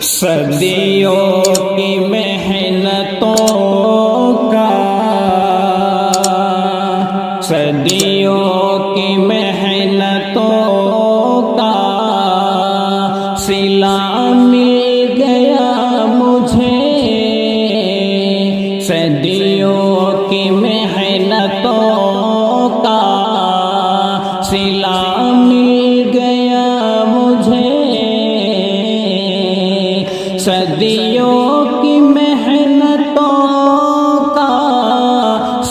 صدیوں کی محنتوں کا، صدیوں کی محنتوں کا صلہ مل گیا مجھے، صدیوں کی محنتوں کا صلہ مل گیا مجھے، صدیوں کی محنتوں کا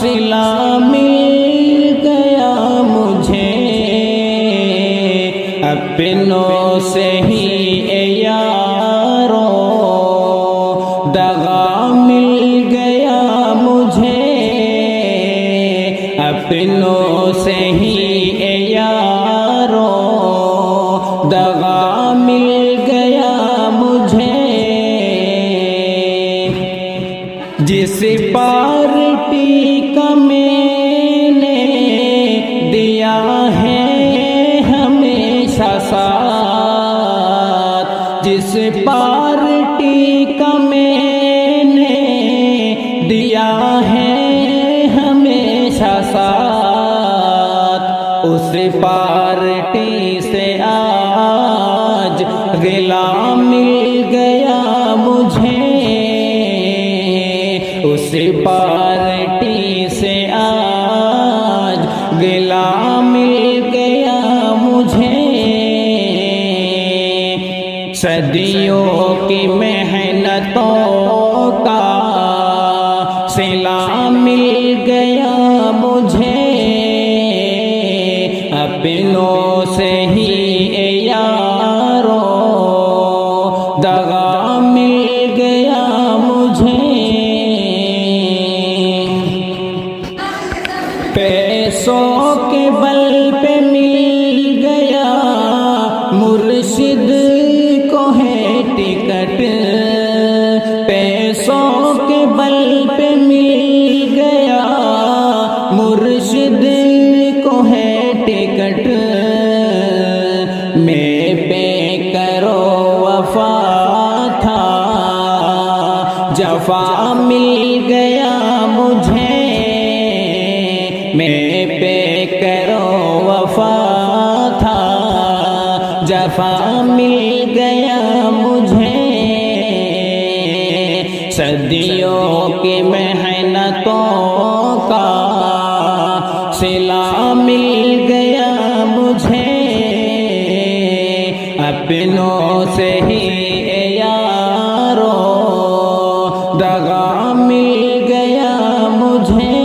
صلہ مل گیا مجھے، اپنوں سے ہی اے یارو دغا مل گیا مجھے، اپنوں سے ہی اے یارو دغا مل گیا مجھے، جس پارٹی کا میں نے دیا ہے ہمیشہ ساتھ، جس پارٹی کا میں نے دیا ہے ہمیشہ ساتھ، اس پارٹی سے آج گلہ مل گیا مجھے، اس پارٹی سے آج گلہ مل گیا مجھے، صدیوں کی محنتوں کا صلہ مل گیا مجھے، اپنوں سے ہی اے یارو دغا مل گیا مجھے، پیسوں کے بل پہ مل گیا مرشد کو ہے ٹکٹ، پیسوں کے بل پہ مل گیا مرشد کو ہے ٹکٹ، میں پہ کرو وفا تھا جفا مل گیا مجھے، میں پہ کرو وفا تھا جفا مل گیا مجھے، صدیوں کی محنتوں کا صلہ مل گیا مجھے، اپنوں سے ہی اے یارو دغا مل گیا مجھے،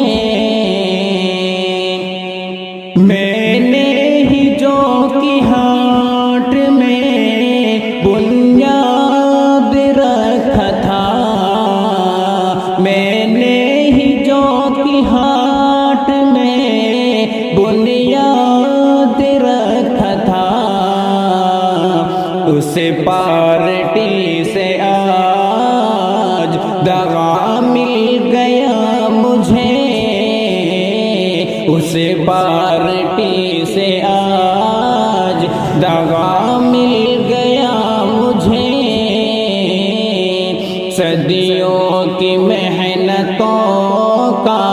میں نے ہی جو کی ہاٹ میں بنیاد رکھا تھا، میں نے ہی جو کی ہاٹ میں بنیاد رکھا تھا، اس پارٹی سے آج دغا مل گیا مجھے، اس پارٹی سے آج دغا مل گیا مجھے، صدیوں کی محنتوں کا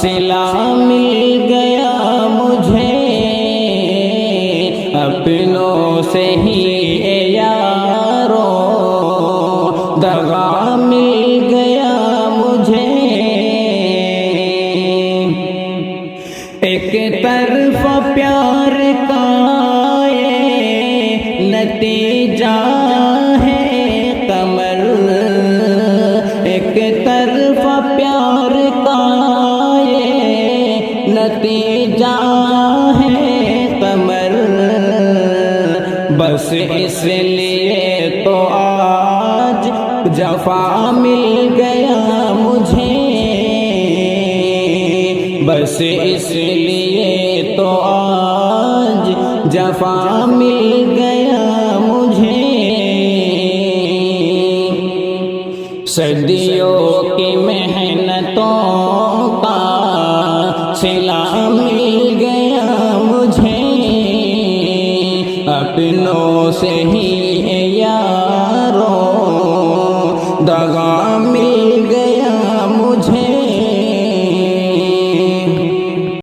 صلہ مل گیا مجھے، اپنوں سے ہی اے یارو دغا مل گیا مجھے، ایک طرف پیار کا یہ نتیجہ ہے قمر، ایک طرف پیار کا یہ نتیجہ ہے قمر، بس اس لیے تو آج جفا مل گیا مجھے، بس اس لیے تو آج جفا مل گیا مجھے، صدیوں کی محنتوں کا صلہ مل گیا مجھے، اپنوں سے ہی